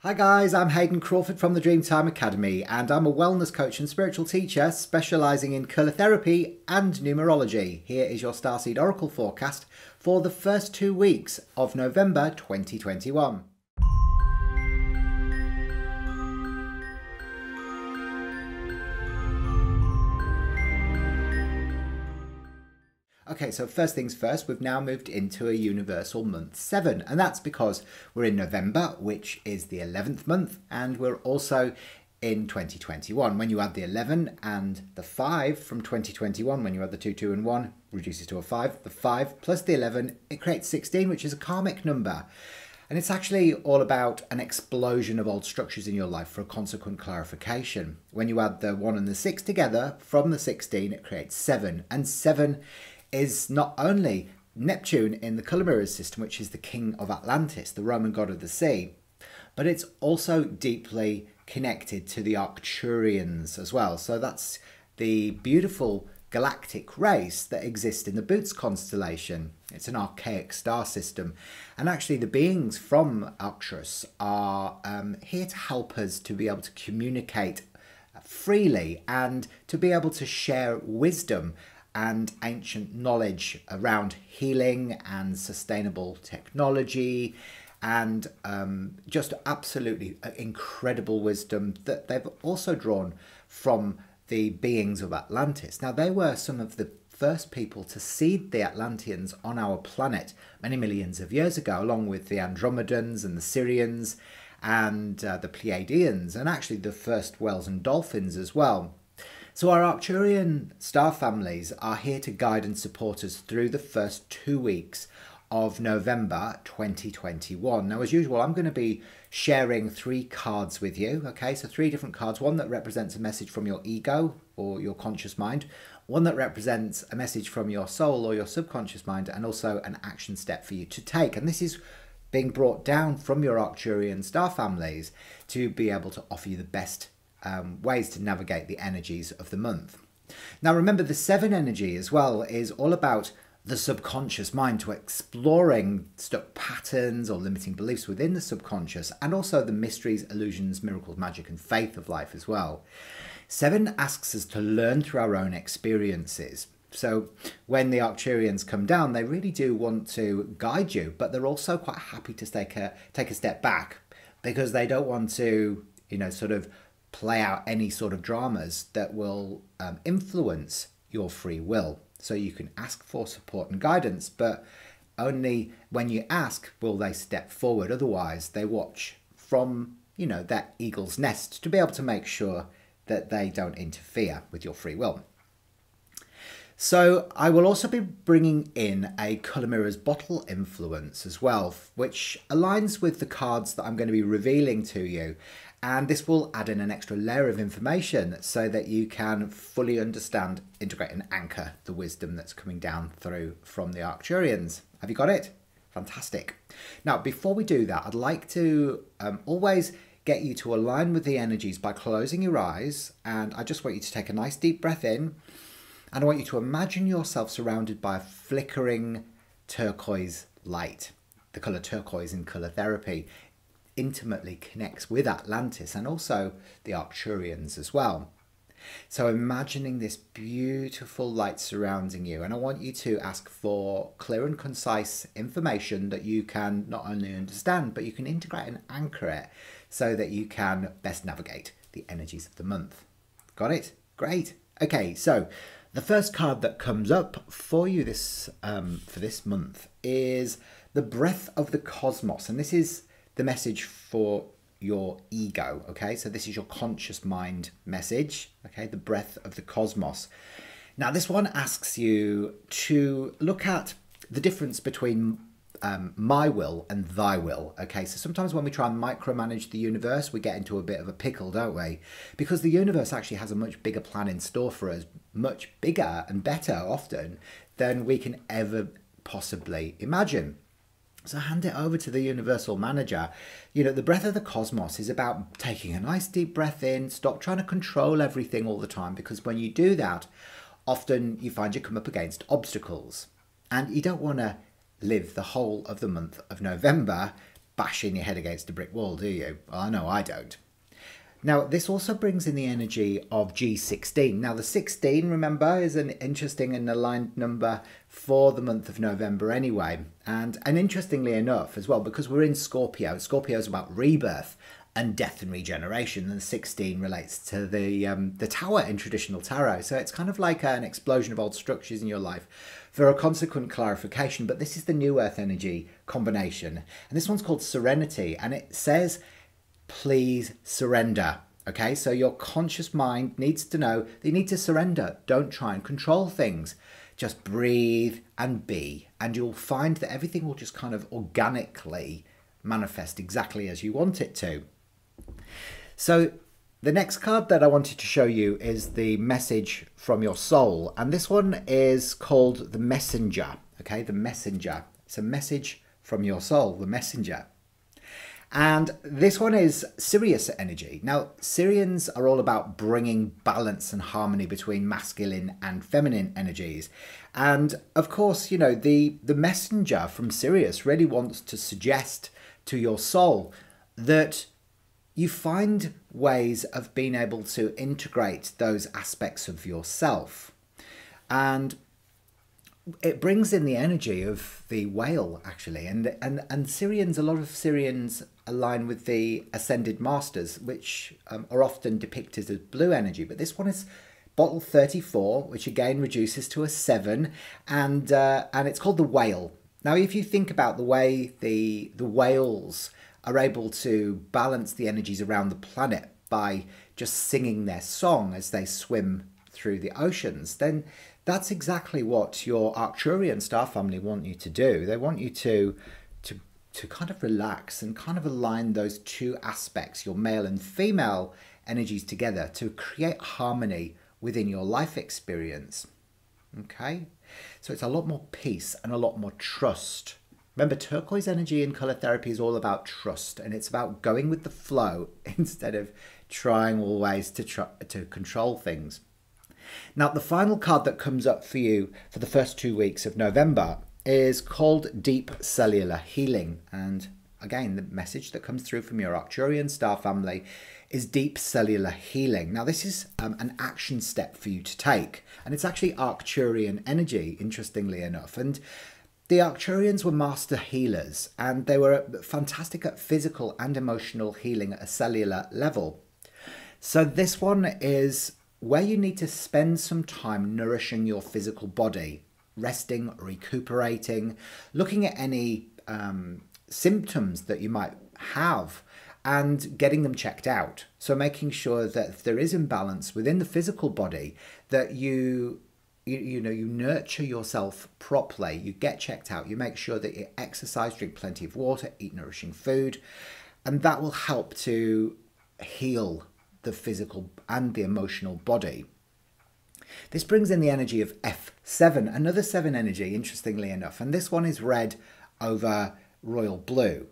Hi guys, I'm Hayden Crawford from the Dreamtime Academy and I'm a wellness coach and spiritual teacher specialising in colour therapy and numerology. Here is your Starseed Oracle forecast for the first 2 weeks of November 2021. Okay, so first things first, we've now moved into a universal month 7, and that's because we're in November, which is the 11th month, and we're also in 2021. When you add the 11 and the 5 from 2021, when you add the 2, 2 and 1, reduces to a 5. The 5 plus the 11, it creates 16, which is a karmic number. And it's actually all about an explosion of old structures in your life for a consequent clarification. When you add the 1 and the 6 together, from the 16, it creates 7. And 7 is not only Neptune in the colour mirrors system, which is the king of Atlantis, the Roman god of the sea, but it's also deeply connected to the Arcturians as well. So that's the beautiful galactic race that exists in the Boots constellation. It's an archaic star system, and actually the beings from Arcturus are here to help us to be able to communicate freely and to be able to share wisdom and ancient knowledge around healing and sustainable technology and just absolutely incredible wisdom that they've also drawn from the beings of Atlantis. Now, they were some of the first people to seed the Atlanteans on our planet many millions of years ago, along with the Andromedans and the Syrians and the Pleiadians, and actually the first whales and dolphins as well. So our Arcturian star families are here to guide and support us through the first 2 weeks of November 2021. Now, as usual, I'm going to be sharing 3 cards with you. Okay, so 3 different cards. One that represents a message from your ego or your conscious mind. One that represents a message from your soul or your subconscious mind, and also an action step for you to take. And this is being brought down from your Arcturian star families to be able to offer you the best ways to navigate the energies of the month. Now, remember, the 7 energy as well is all about the subconscious mind, to exploring stuck patterns or limiting beliefs within the subconscious, and also the mysteries, illusions, miracles, magic and faith of life as well. 7 asks us to learn through our own experiences. So when the Arcturians come down, they really do want to guide you, but they're also quite happy to take a step back, because they don't want to, sort of play out any sort of dramas that will influence your free will. So you can ask for support and guidance, but only when you ask will they step forward. Otherwise, they watch from, that eagle's nest to be able to make sure that they don't interfere with your free will. So I will also be bringing in a colour mirrors bottle influence as well, which aligns with the cards that I'm going to be revealing to you. And this will add in an extra layer of information so that you can fully understand, integrate and anchor the wisdom that's coming down through from the Arcturians. Have you got it? Fantastic. Now, before we do that, I'd like to always get you to align with the energies by closing your eyes. And I just want you to take a nice deep breath in. And I want you to imagine yourself surrounded by a flickering turquoise light. The colour turquoise in colour therapy intimately connects with Atlantis and also the Arcturians as well. So imagining this beautiful light surrounding you, and I want you to ask for clear and concise information that you can not only understand, but you can integrate and anchor it so that you can best navigate the energies of the month. Got it? Great. Okay, so the first card that comes up for you for this month is the Breath of the Cosmos, and this is the message for your ego. Okay, so this is your conscious mind message. Okay, the breath of the cosmos. Now, this one asks you to look at the difference between my will and thy will. Okay, so sometimes when we try and micromanage the universe, we get into a bit of a pickle, don't we? Because the universe actually has a much bigger plan in store for us, much bigger and better often than we can ever possibly imagine. So hand it over to the universal manager. The breath of the cosmos is about taking a nice deep breath in, stop trying to control everything all the time, because when you do that, often you find you come up against obstacles. And you don't want to live the whole of the month of November bashing your head against a brick wall, do you? Well, I know I don't. Now, this also brings in the energy of G16. Now, the 16, remember, is an interesting and aligned number for the month of November anyway. And interestingly enough as well, because we're in Scorpio, Scorpio is about rebirth and death and regeneration, and 16 relates to the tower in traditional tarot. So it's kind of like an explosion of old structures in your life for a consequent clarification. But this is the New Earth energy combination. And this one's called Serenity, and it says, please surrender. Okay, so your conscious mind needs to know that you need to surrender. Don't try and control things. Just breathe and be, and you'll find that everything will just kind of organically manifest exactly as you want it to. So the next card that I wanted to show you is the message from your soul, and this one is called the Messenger. Okay, the Messenger. It's a message from your soul, the Messenger. And this one is Sirius energy. Now, Sirians are all about bringing balance and harmony between masculine and feminine energies. And of course, you know, the messenger from Sirius really wants to suggest to your soul that you find ways of being able to integrate those aspects of yourself. And it brings in the energy of the whale, actually, and Syrians, a lot of Syrians align with the ascended masters, which are often depicted as blue energy. But this one is bottle 34, which again reduces to a 7, and it's called the whale. Now, if you think about the way the whales are able to balance the energies around the planet by just singing their song as they swim through the oceans, then that's exactly what your Arcturian star family want you to do. They want you to kind of relax and kind of align those two aspects, your male and female energies, together to create harmony within your life experience. Okay? So it's a lot more peace and a lot more trust. Remember, turquoise energy in colour therapy is all about trust, and it's about going with the flow instead of trying always to control things. Now, the final card that comes up for you for the first 2 weeks of November is called Deep Cellular Healing. And again, the message that comes through from your Arcturian star family is Deep Cellular Healing. Now, this is an action step for you to take. And it's actually Arcturian energy, interestingly enough. And the Arcturians were master healers, and they were fantastic at physical and emotional healing at a cellular level. So this one is where you need to spend some time nourishing your physical body, resting, recuperating, looking at any symptoms that you might have and getting them checked out. So making sure that if there is imbalance within the physical body, that you nurture yourself properly, you get checked out, you make sure that you exercise, drink plenty of water, eat nourishing food, and that will help to heal the physical and the emotional body. This brings in the energy of F7, another 7 energy, interestingly enough, and this one is red over royal blue.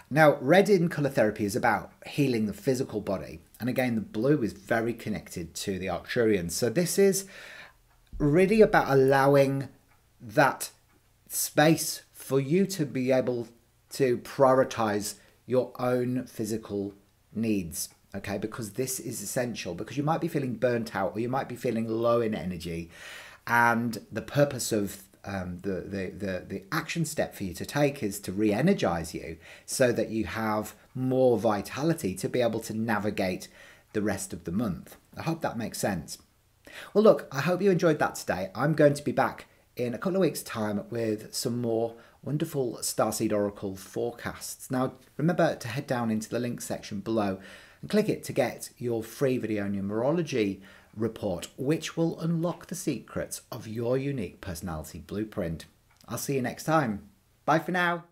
Now, red in colour therapy is about healing the physical body, and again, the blue is very connected to the Arcturians. So this is really about allowing that space for you to be able to prioritise your own physical needs. Okay, because this is essential, because you might be feeling burnt out or you might be feeling low in energy, and the purpose of the action step for you to take is to re-energize you so that you have more vitality to be able to navigate the rest of the month. I hope that makes sense. Well, look, I hope you enjoyed that today. I'm going to be back in a couple of weeks' time with some more wonderful Starseed Oracle forecasts. Now, remember to head down into the link section below and click it to get your free video numerology report, which will unlock the secrets of your unique personality blueprint. I'll see you next time. Bye for now.